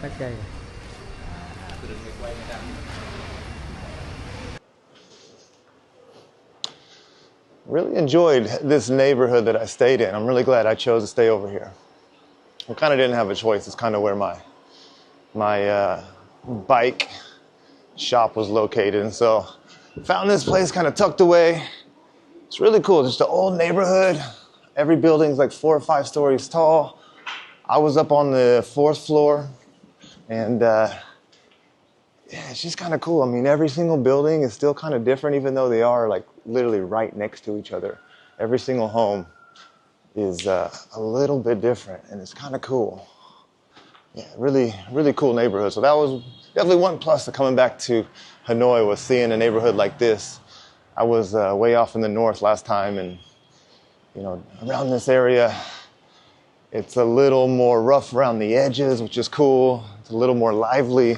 Cách đây. Really enjoyed this neighborhood that I stayed in. I'm really glad I chose to stay over here. I kind of didn't have a choice. It's kind of where my bike shop was located, and so found this place kind of tucked away. It's really cool. Just an old neighborhood. Every building's like 4 or 5 stories tall. I was up on the 4th floor, and yeah, it's just kind of cool. I mean, every single building is still kind of different, even though they are like literally right next to each other. Every single home is a little bit different, and it's kind of cool. Yeah, really, really cool neighborhood. So that was definitely one plus to coming back to Hanoi, was seeing a neighborhood like this. I was way off in the north last time, and you know, around this area, it's a little more rough around the edges, which is cool. It's a little more lively,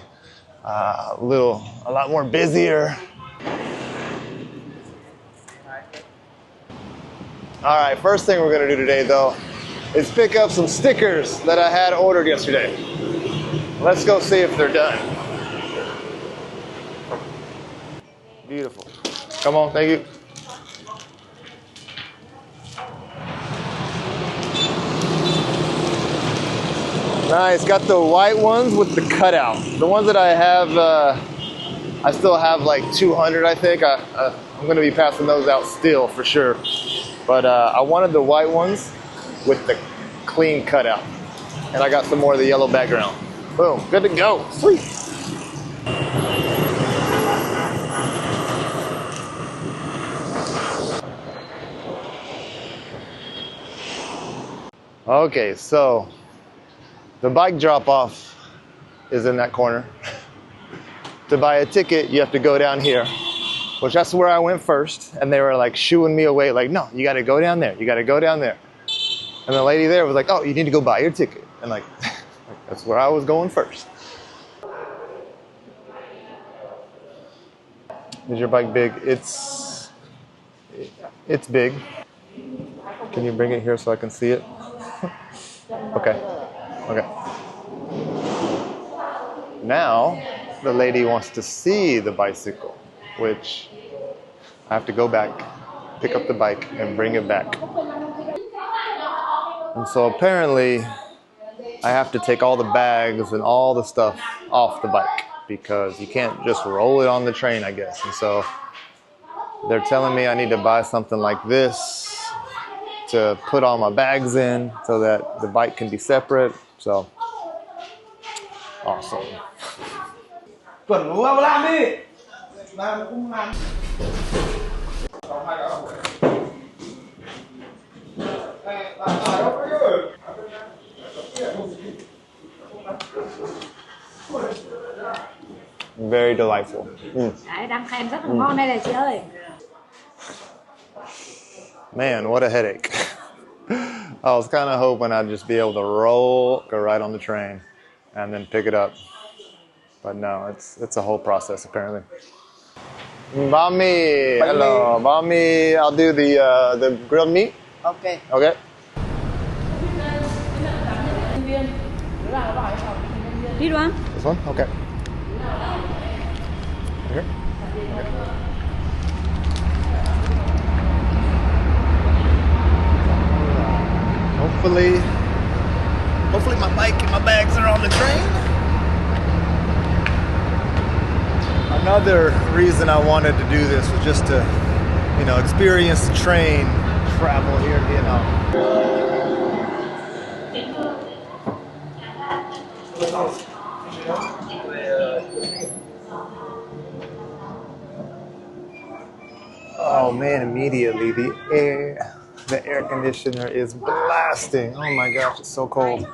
a lot more busier. All right, first thing we're gonna do today, though, is pick up some stickers that I had ordered yesterday. Let's go see if they're done. Beautiful. Come on, thank you. Nice, got the white ones with the cutout. The ones that I have, I still have like 200, I think. I'm gonna be passing those out still for sure. But I wanted the white ones with the clean cutout. And I got some more of the yellow background. Boom, good to go, sweet. Okay, so the bike drop-off is in that corner. To buy a ticket, you have to go down here, which that's where I went first. And they were like shooing me away, like, no, you gotta go down there. You gotta go down there. And the lady there was like, oh, you need to go buy your ticket. And like, that's where I was going first. Is your bike big? It's big. Can you bring it here so I can see it? Okay. Okay. Now, the lady wants to see the bicycle, which I have to go back, pick up the bike, and bring it back. And so apparently, I have to take all the bags and all the stuff off the bike because you can't just roll it on the train, I guess. And so they're telling me I need to buy something like this to put all my bags in so that the bike can be separate. So, awesome. Very delightful. Đấy, đang khen rất là ngon đây này chị ơi. Man, what a headache. I was kind of hoping I'd just be able to go right on the train and then pick it up. But no, it's a whole process apparently. Bami, hello, Bami. I'll do the grilled meat. Okay. Okay. This one? This one? Okay. Here. Okay. Hopefully my bike and my bags are on the train. Another reason I wanted to do this was just to, you know, experience the train travel here in Vietnam. Oh man, immediately the air conditioner is blasting. Oh my gosh, it's so cold.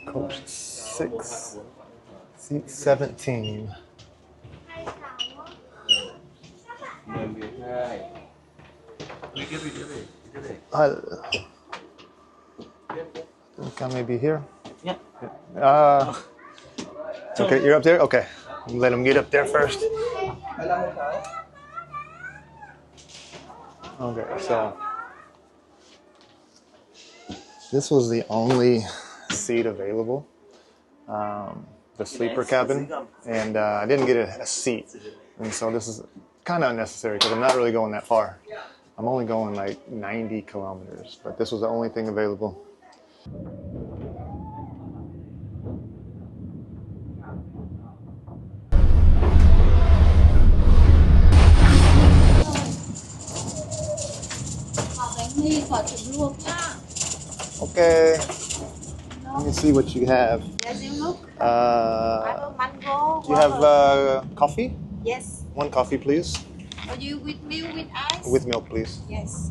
Coach 6, seat 17. Can maybe here? Yeah. Okay, you're up there? Okay. Let him get up there first. Okay, so This was the only seat available, the sleeper cabin, and I didn't get a seat. And so this is kind of unnecessary because I'm not really going that far. I'm only going like 90 kilometers, but this was the only thing available. Okay, let me see what you have. Yes, you look. I have a mango. Do you have coffee? Yes. One coffee, please. Are you with milk with ice? With milk, please. Yes.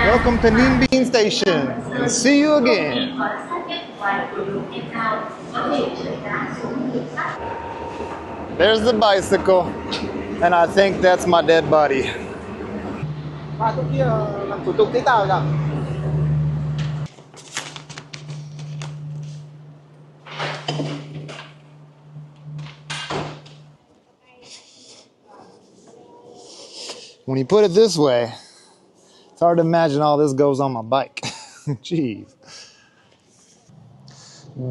Welcome to Ninh Binh Station, and see you again. There's the bicycle, and I think that's my dead body. When you put it this way, it's hard to imagine all this goes on my bike. Jeez.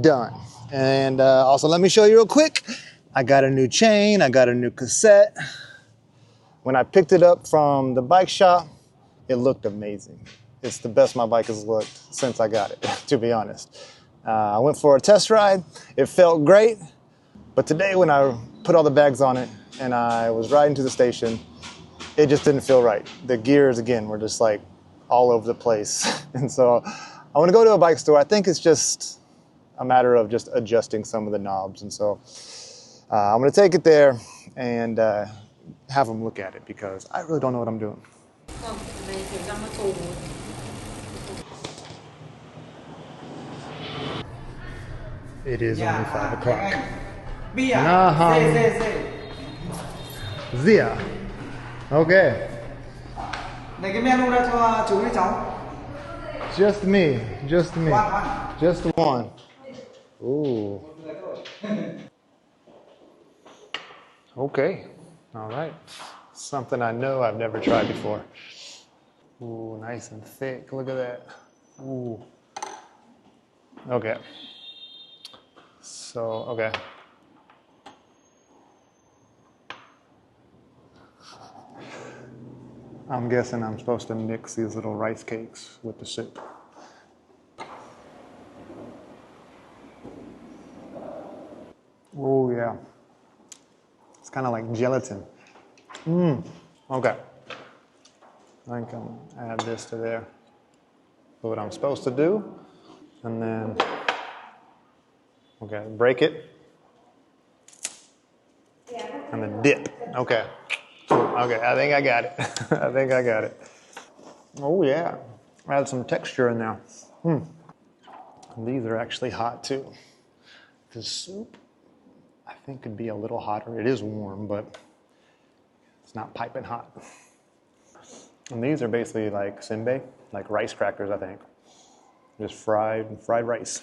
Done. And also, let me show you real quick. I got a new chain. I got a new cassette. When I picked it up from the bike shop, it looked amazing. It's the best my bike has looked since I got it, to be honest. I went for a test ride. It felt great. But today when I put all the bags on it and I was riding to the station, it just didn't feel right. The gears, again, were just like all over the place. And so I want to go to a bike store. I think it's just a matter of just adjusting some of the knobs. And so I'm going to take it there and have them look at it because I really don't know what I'm doing. It is only 5 o'clock. Zia. Okay. Just me. Just me. Just one. Ooh. Okay. All right. Something I know I've never tried before. Ooh, nice and thick. Look at that. Ooh. Okay. So, okay. I'm guessing I'm supposed to mix these little rice cakes with the soup. Oh, yeah. It's kind of like gelatin. Okay. I can add this to there. Do what I'm supposed to do. And then, okay, break it. And then dip. Okay. Okay, I think I got it. I think I got it. Oh, yeah. Add some texture in there. These are actually hot, too. The soup, I think, could be a little hotter. It is warm, but it's not piping hot. And these are basically like senbei, like rice crackers, I think. Just fried rice.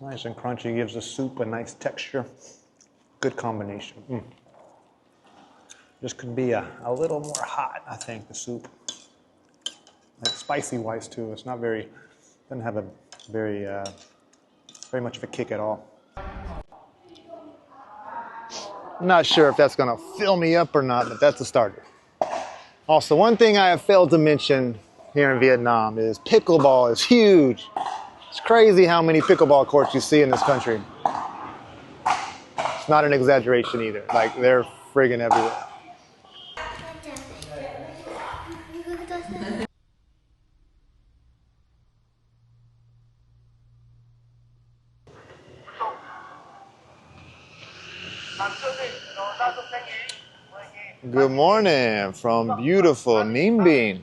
Nice and crunchy, gives the soup a nice texture. Good combination. This could be a little more hot, I think, the soup. Like spicy wise too. It's not very, doesn't have a very much of a kick at all. I'm not sure if that's gonna fill me up or not, but that's a starter. Also, one thing I have failed to mention here in Vietnam is pickleball is huge. It's crazy how many pickleball courts you see in this country. It's not an exaggeration either. Like, they're friggin' everywhere. Good morning from beautiful Ninh Binh.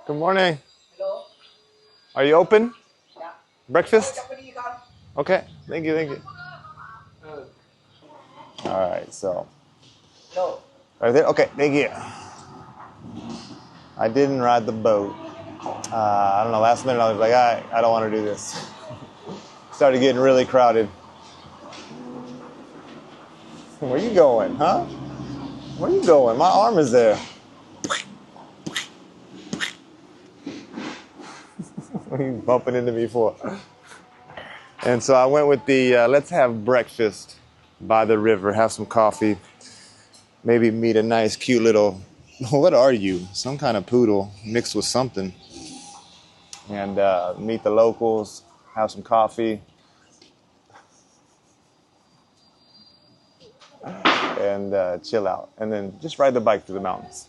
Good morning. Are you open? Breakfast? Okay. Thank you. Thank you. All right. So. Right there. Okay. Thank you. I didn't ride the boat. I don't know. Last minute, I was like, I don't want to do this. Started getting really crowded. Where you going, huh? Where you going? My arm is there. What are you bumping into me for? And so I went with the let's have breakfast by the river, have some coffee, maybe meet a nice, cute little, what are you? Some kind of poodle mixed with something. And meet the locals, have some coffee, and chill out. And then just ride the bike through the mountains.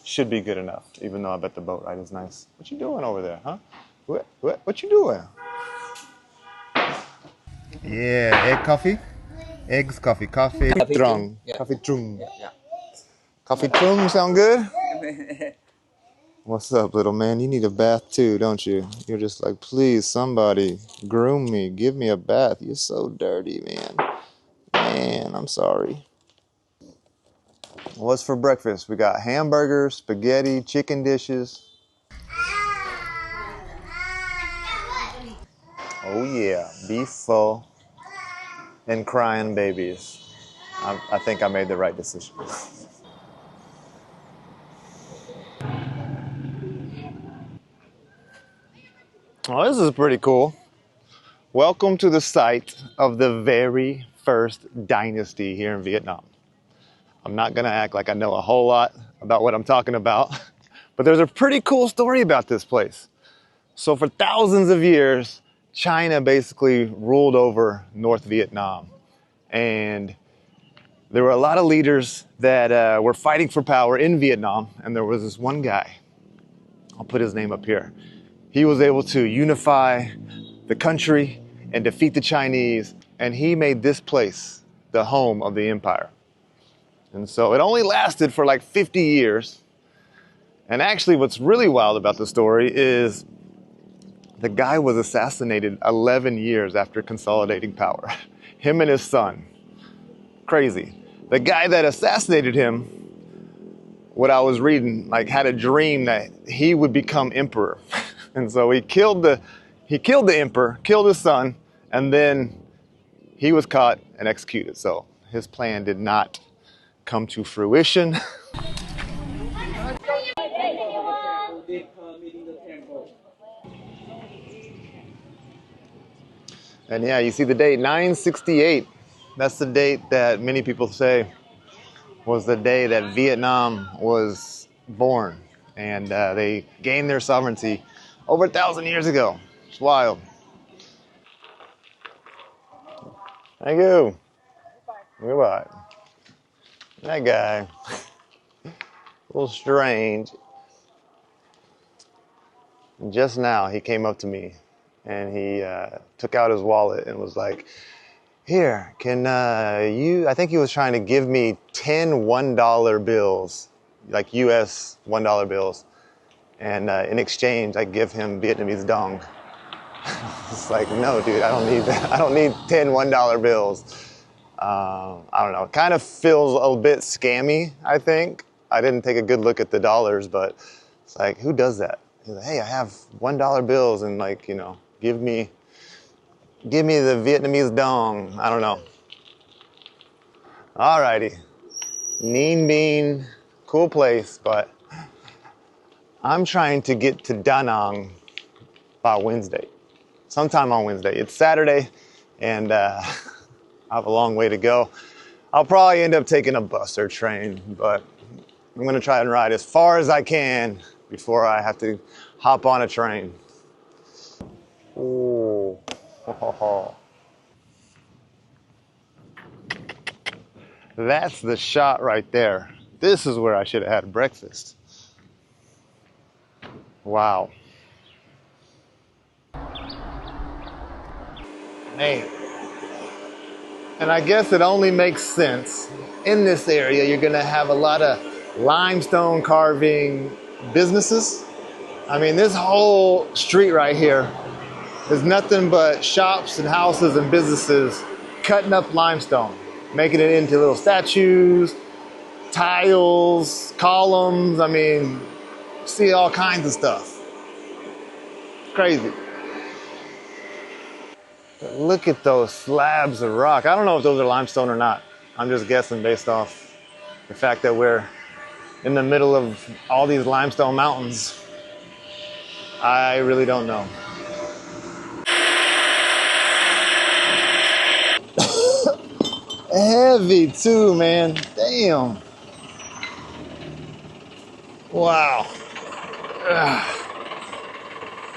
Should be good enough, even though I bet the boat ride is nice. What you doing over there, huh? What you doing? Yeah, egg coffee? Eggs, coffee. Coffee trung. Yeah. Coffee trung. Yeah. Coffee trung sound good? What's up, little man? You need a bath too, don't you? You're just like, please, somebody groom me. Give me a bath. You're so dirty, man. Man, I'm sorry. What's for breakfast? We got hamburgers, spaghetti, chicken dishes. Oh yeah, beef pho and crying babies. I think I made the right decision. Oh, this is pretty cool. Welcome to the site of the very first dynasty here in Vietnam. I'm not gonna act like I know a whole lot about what I'm talking about, but there's a pretty cool story about this place. So for thousands of years, China basically ruled over North Vietnam. And there were a lot of leaders that were fighting for power in Vietnam. And there was this one guy, I'll put his name up here. He was able to unify the country and defeat the Chinese. And he made this place the home of the empire. And so it only lasted for like 50 years. And actually what's really wild about the story is the guy was assassinated 11 years after consolidating power. Him and his son. Crazy. The guy that assassinated him, what I was reading, like had a dream that he would become emperor. And so he killed the emperor, killed his son, and then he was caught and executed. So his plan did not come to fruition. And yeah, you see the date, 968. That's the date that many people say was the day that Vietnam was born. And they gained their sovereignty over 1,000 years ago. It's wild. Thank you. Goodbye. That guy, a little strange. Just now he came up to me and he took out his wallet and was like, here, can I think he was trying to give me 10 $1 bills, like US $1 bills. And in exchange, I give him Vietnamese dong. It's like, no, dude, I don't need that. I don't need 10 $1 bills. I don't know. It kind of feels a bit scammy, I think. I didn't take a good look at the dollars, but it's like, who does that? He's like, hey, I have $1 bills and like, give me the Vietnamese dong. I don't know. Alrighty. Ninh Binh, cool place, but I'm trying to get to Da Nang by Wednesday. Sometime on Wednesday. It's Saturday, and I have a long way to go. I'll probably end up taking a bus or train, but I'm going to try and ride as far as I can before I have to hop on a train. Ooh. That's the shot right there. This is where I should have had breakfast. Wow. Man. And I guess it only makes sense. In this area, you're gonna have a lot of limestone carving businesses. I mean, this whole street right here is nothing but shops and houses and businesses cutting up limestone, making it into little statues, tiles, columns. I mean, see all kinds of stuff. Crazy. But look at those slabs of rock. I don't know if those are limestone or not. I'm just guessing based off the fact that we're in the middle of all these limestone mountains. I really don't know. Heavy too, man. Damn. Wow. Ugh.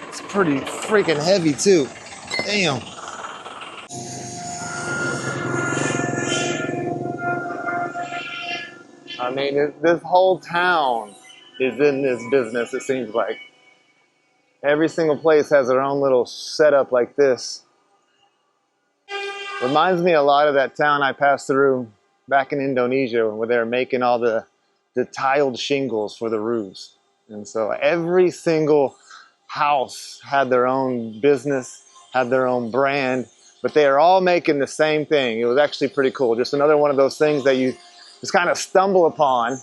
It's pretty freaking heavy too. Damn. I mean, this whole town is in this business, it seems like. Every single place has their own little setup like this. Reminds me a lot of that town I passed through back in Indonesia where they were making all the tiled shingles for the roofs. And so every single house had their own business, had their own brand, but they are all making the same thing. It was actually pretty cool. Just another one of those things that you just kind of stumble upon.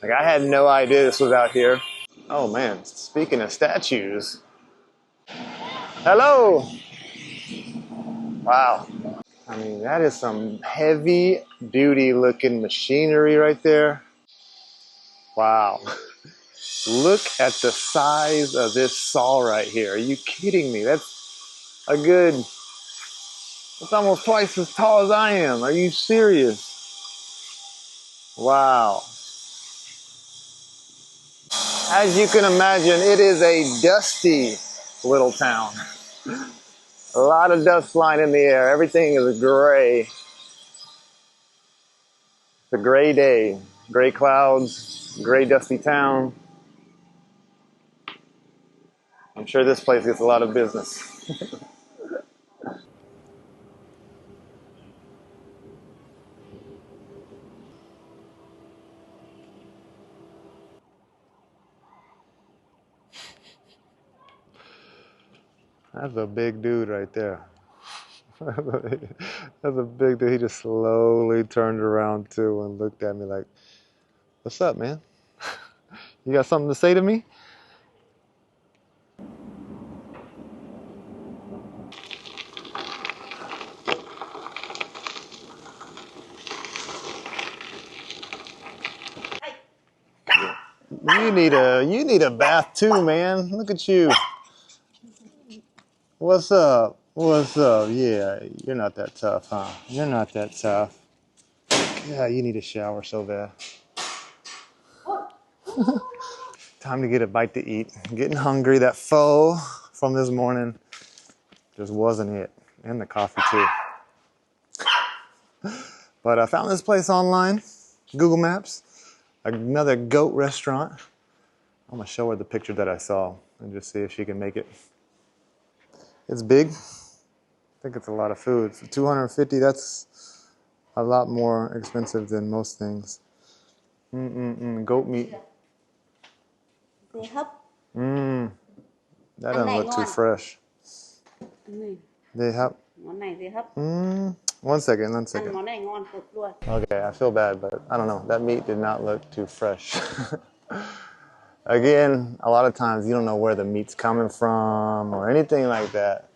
Like, I had no idea this was out here. Oh man, speaking of statues. Hello! Wow. I mean, that is some heavy duty looking machinery right there. Wow. Look at the size of this saw right here. Are you kidding me? That's almost twice as tall as I am. Are you serious? Wow. As you can imagine, it is a dusty little town. A lot of dust flying in the air. Everything is gray. It's a gray day. Gray clouds, gray dusty town. I'm sure this place gets a lot of business. That's a big dude right there. That's a big dude. He just slowly turned around too and looked at me like, "What's up, man? You got something to say to me?" You need a bath too, man. Look at you. What's up? What's up? Yeah, you're not that tough, huh? You're not that tough. Yeah, you need a shower so bad. Time to get a bite to eat. I'm getting hungry. That pho from this morning just wasn't it. And the coffee too. But I found this place online, Google Maps, another goat restaurant. I'm gonna show her the picture that I saw and just see if she can make it. It's big. I think it's a lot of food. So 250, that's a lot more expensive than most things. Goat meat. Dê hấp. That doesn't look too fresh. They have. Món này dê hấp. One second. Ăn món này ngon cực luôn. Okay, I feel bad, but I don't know. That meat did not look too fresh. Again, a lot of times you don't know where the meat's coming from or anything like that.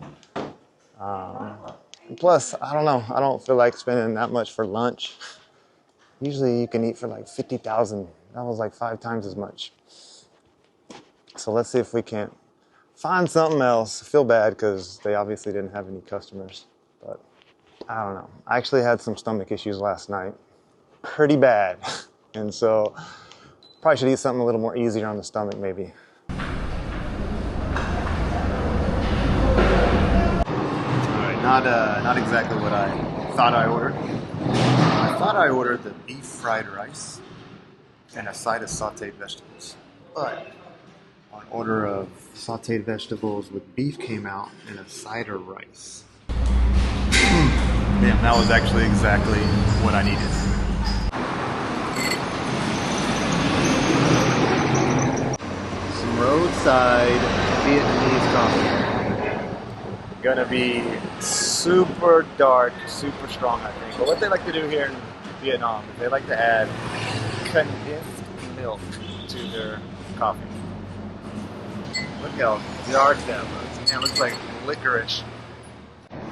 Plus, I don't know. I don't feel like spending that much for lunch. Usually you can eat for like 50,000. That was like 5 times as much. So let's see if we can't find something else. I feel bad because they obviously didn't have any customers. But I don't know. I actually had some stomach issues last night. Pretty bad. And so probably should eat something a little more easier on the stomach maybe. Not exactly what I thought I ordered. I thought I ordered the beef fried rice and a side of sauteed vegetables. But an order of sauteed vegetables with beef came out and a side of rice. Damn, that was actually exactly what I needed. Some roadside Vietnamese coffee. Gonna be super dark, super strong, I think. But what they like to do here in Vietnam is they like to add condensed milk to their coffee. Look how dark that looks. Man, it looks like licorice.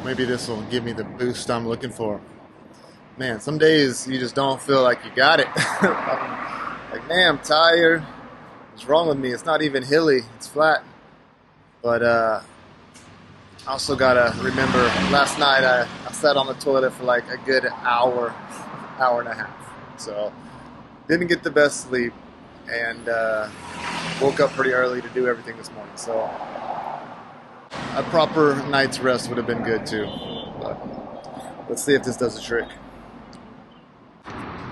Maybe this will give me the boost I'm looking for. Man, some days you just don't feel like you got it. I'm like, man, I'm tired. What's wrong with me? It's not even hilly, it's flat. But I also gotta remember, last night I sat on the toilet for like a good hour and a half. So, didn't get the best sleep and woke up pretty early to do everything this morning. So, a proper night's rest would have been good too. But let's see if this does the trick.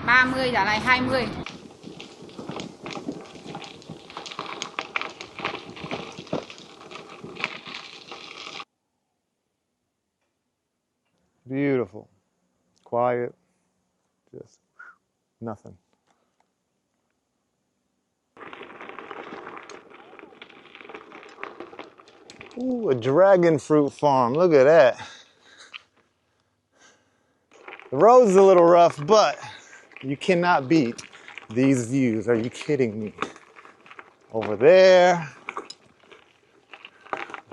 30 trả lại 20. Beautiful. Quiet. Just nothing. Ooh, a dragon fruit farm. Look at that. The road's a little rough, but you cannot beat these views. Are you kidding me? Over there.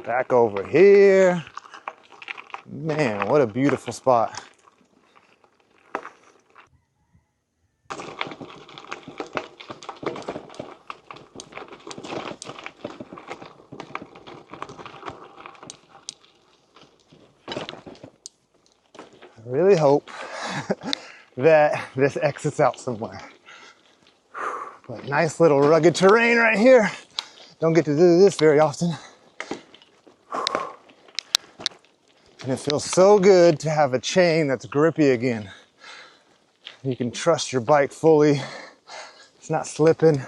Back over here. Man, what a beautiful spot. I really hope that this exits out somewhere. But nice little rugged terrain right here. Don't get to do this very often. And it feels so good to have a chain that's grippy again. You can trust your bike fully. It's not slipping.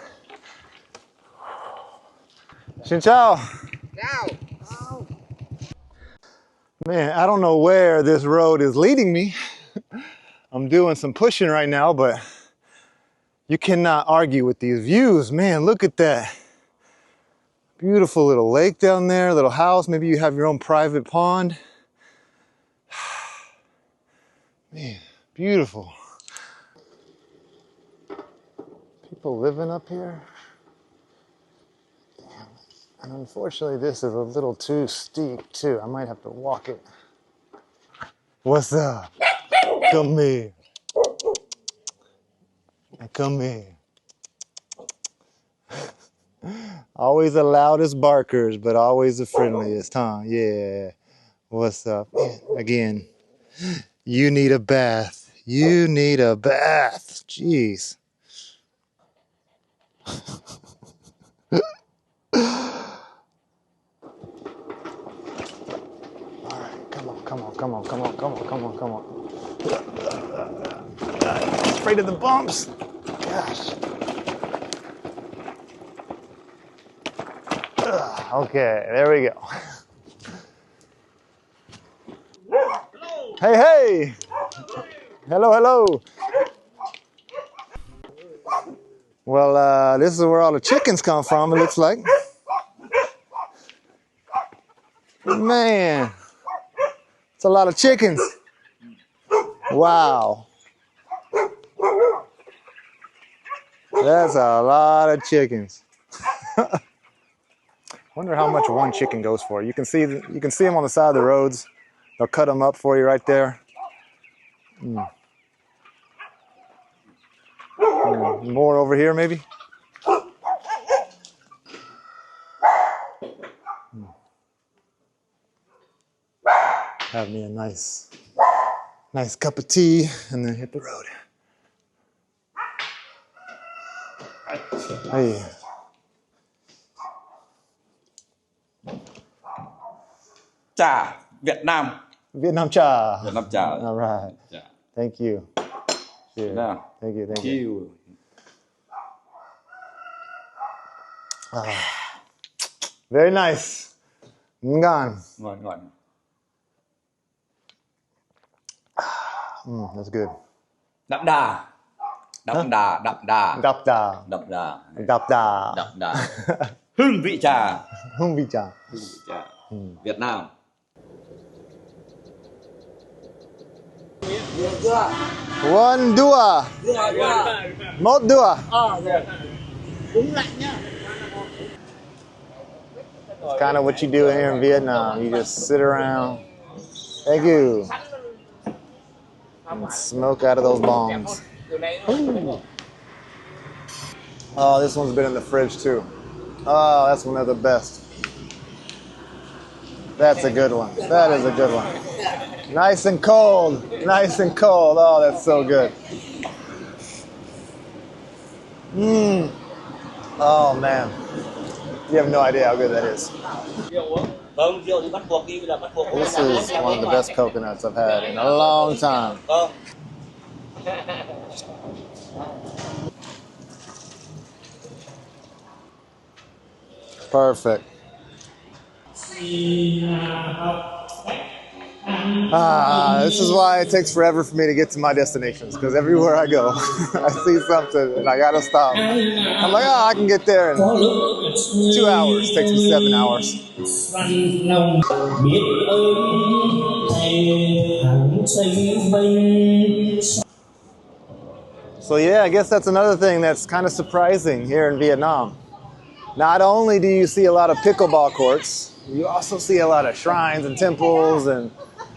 Xin chào. Ciao. Man, I don't know where this road is leading me. I'm doing some pushing right now, but you cannot argue with these views. Man, look at that. Beautiful little lake down there, little house. Maybe you have your own private pond. Man, beautiful. People living up here. Damn. And unfortunately, this is a little too steep, too. I might have to walk it. What's up? Come here. Come here. Always the loudest barkers, but always the friendliest, huh? Yeah. What's up? Again, you need a bath. You need a bath. Jeez. All right, come on. Afraid of the bumps. Gosh. Okay, there we go. Hey. Hello. Well, this is where all the chickens come from, it looks like. Man, it's a lot of chickens. Wow. That's a lot of chickens. Wonder how much one chicken goes for. You can see them on the side of the roads. They'll cut them up for you right there. More over here, maybe. Have me a nice cup of tea, and then hit the road. Hey. Trà Việt Nam. Vietnam cha. Vietnam trà. All right. Trà. Thank you. Cheers. Nào. Thank you. Very nice. Ngon. Ngon. That's good. Đậm đà. Đậm đà, đậm đà. Đậm đà. Đậm đà. Đậm đà. Đậm đà. Hương vị trà. Hương vị trà. Hương vị trà. Việt Nam. One dua. Một dua. Đúng lạnh nhá. It's kind of what you do here in Vietnam. You just sit around. Thank you. And smoke out of those bongs. Ooh. Oh, this one's been in the fridge too. Oh, that's one of the best. That's a good one. That is a good one. Nice and cold. Nice and cold. Oh, that's so good. Oh, man. You have no idea how good that is. This is one of the best coconuts I've had in a long time. Perfect. This is why it takes forever for me to get to my destinations, because everywhere I go, I see something and I gotta stop. I'm like, oh, I can get there in 2 hours. It takes me 7 hours. So yeah, I guess that's another thing that's kind of surprising here in Vietnam. Not only do you see a lot of pickleball courts, you also see a lot of shrines and temples and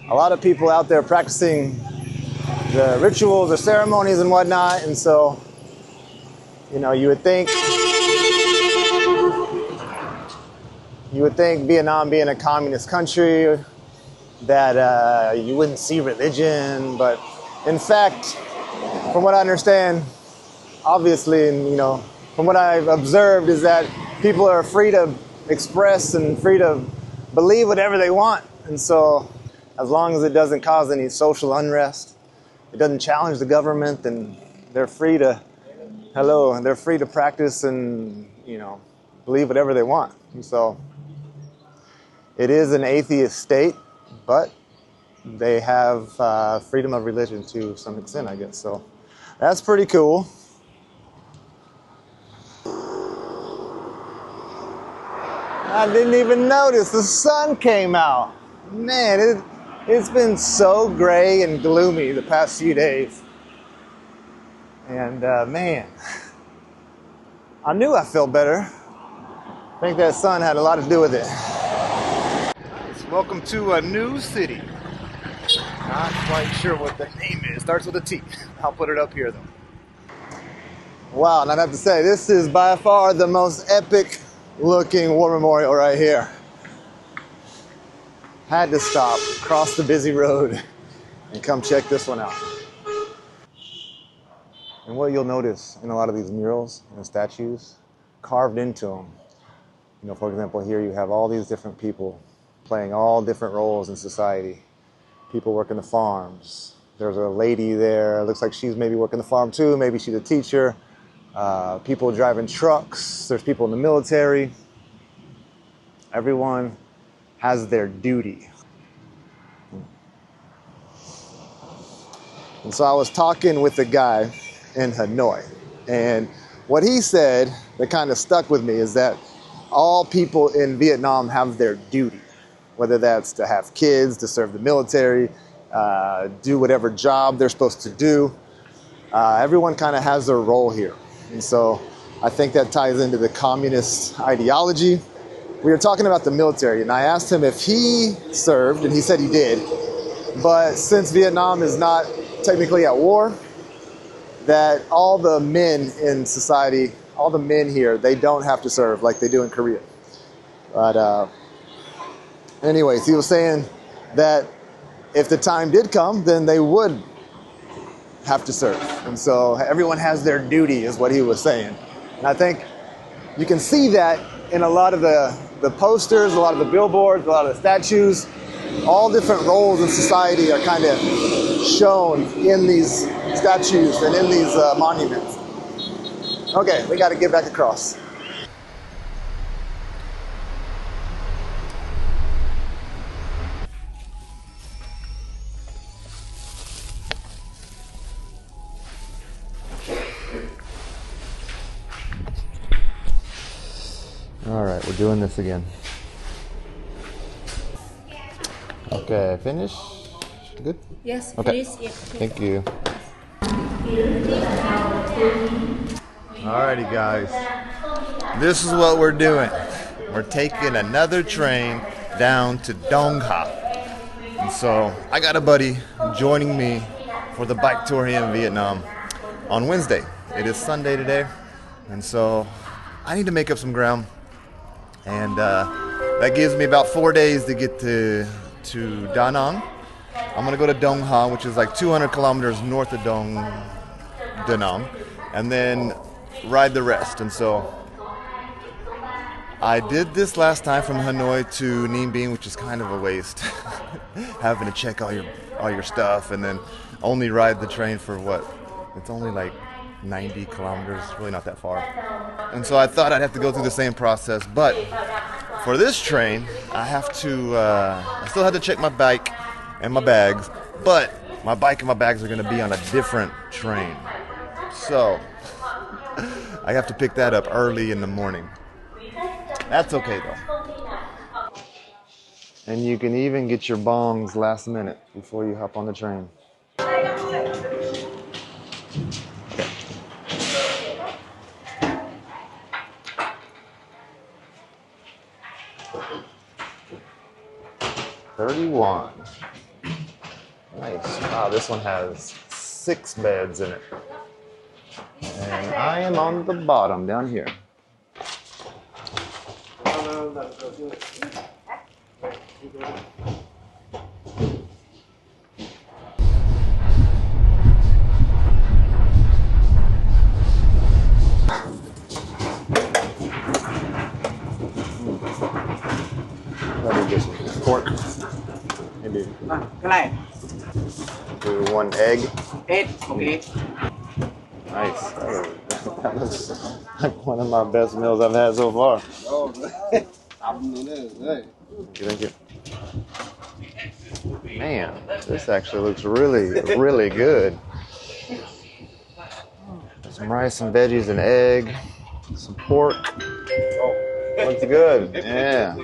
a lot of people out there practicing the rituals or ceremonies and whatnot. And so, you know, you would think Vietnam being a communist country that you wouldn't see religion, but in fact, from what I understand, obviously, and you know, from what I've observed is that people are free to express and free to believe whatever they want. And so as long as it doesn't cause any social unrest, it doesn't challenge the government, then they're free to, they're free to practice and, you know, believe whatever they want. And so it is an atheist state, but they have freedom of religion to some extent, I guess. So that's pretty cool. I didn't even notice the sun came out. Man, it's been so gray and gloomy the past few days. And man, I knew I felt better. I think that sun had a lot to do with it. Welcome to a new city. Not quite sure what the name is. Starts with a T. I'll put it up here though. Wow, and I'd have to say, this is by far the most epic looking war memorial right here. Had to stop, cross the busy road, and come check this one out. And what you'll notice in a lot of these murals and statues, carved into them, you know, for example, here you have all these different people playing all different roles in society. People working the farms. There's a lady there, looks like she's maybe working the farm too, maybe she's a teacher. People driving trucks, there's people in the military. Everyone has their duty. And so I was talking with a guy in Hanoi, and what he said that kind of stuck with me is that all people in Vietnam have their duty, whether that's to have kids, to serve the military, do whatever job they're supposed to do. Everyone kind of has their role here. And so I think that ties into the communist ideology. We were talking about the military, and I asked him if he served, and he said he did. But since Vietnam is not technically at war, that all the men in society, all the men here, they don't have to serve like they do in Korea. But anyways, he was saying that if the time did come, then they would have to serve. And so everyone has their duty is what he was saying. And I think you can see that in a lot of the posters, a lot of the billboards, a lot of the statues. All different roles in society are kind of shown in these statues and in these monuments. Okay, we got to get back across. right, we're doing this again. Okay, finish. Good? Yes, Okay. please. Yes, Thank you. Alrighty, guys. This is what we're doing. We're taking another train down to Dong Ha. And so I got a buddy joining me for the bike tour here in Vietnam on Wednesday. It is Sunday today. And so I need to make up some ground. And that gives me about 4 days to get to Da Nang. I'm gonna go to Dong Ha, which is like 200 kilometers north of Da Nang, and then ride the rest. And so I did this last time from Hanoi to Ninh Binh, which is kind of a waste, having to check all your stuff and then only ride the train for what? It's only like 90 kilometers, really not that far. And so I thought I'd have to go through the same process, but for this train, I still had to check my bike and my bags, but my bike and my bags are gonna be on a different train. So I have to pick that up early in the morning. That's okay though. And you can even get your bongs last minute before you hop on the train. $31. Nice. Wow, this one has 6 beds in it. And I am on the bottom down here. Let me get some pork. Maybe Cái này do 1 egg. 8, okay. Nice. That looks like one of my best meals I've had so far. Thank you. Man, this actually looks really, really good. Some rice, some veggies, an egg, some pork. Oh, looks good. Yeah.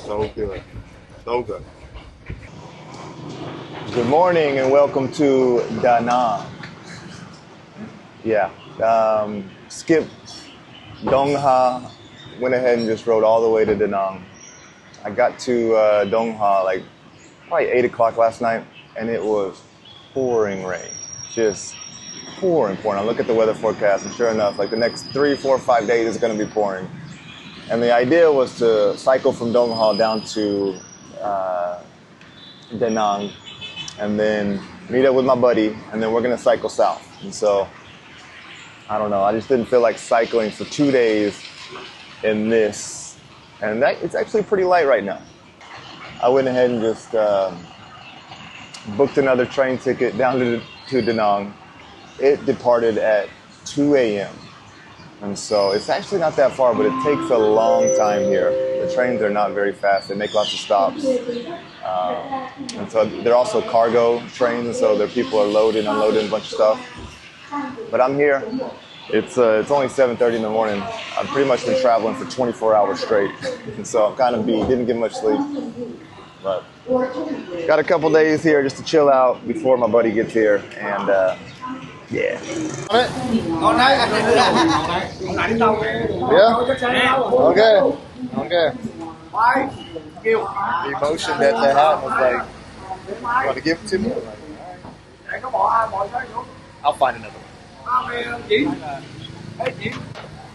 So good. So good. Good morning and welcome to Da Nang. Yeah. Skipped Dong Ha, went ahead and just rode all the way to Da Nang. I got to Dong Ha like probably 8 o'clock last night and it was pouring rain. Just pouring. I look at the weather forecast and sure enough, like the next 3, 4, 5 days is going to be pouring. And the idea was to cycle from Dong Ha down to Da Nang and then meet up with my buddy and then we're going to cycle south. And so, I don't know, I just didn't feel like cycling for 2 days in this. And it's actually pretty light right now. I went ahead and just booked another train ticket down to Da Nang. It departed at 2 a.m. And so it's actually not that far, but it takes a long time here. The trains are not very fast. They make lots of stops. And so they're also cargo trains, so their people are loading, unloading a bunch of stuff. But I'm here. It's only 7:30 in the morning. I've pretty much been traveling for 24 hours straight. And so I'm kind of beat. Didn't get much sleep. But got a couple days here just to chill out before my buddy gets here. And yeah. Còn đấy, anh này đi đâu? Yeah? Okay. Okay. Kêu. The emotion that they had was like, you want to give it to me? Để nó bỏ cái xuống. I'll find another one.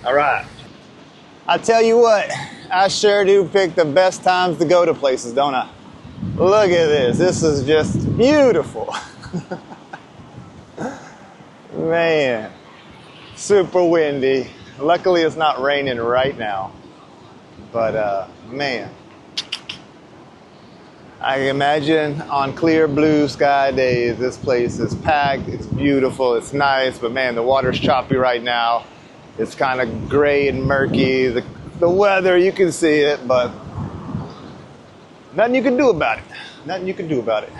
All right. I tell you what, I sure do pick the best times to go to places, don't I? Look at this. This is just beautiful. Man, super windy. Luckily, it's not raining right now. But, man, I imagine on clear blue sky days, this place is packed, it's beautiful, it's nice, but man, the water's choppy right now. It's kind of gray and murky. The weather, you can see it, but nothing you can do about it. Nothing you can do about it.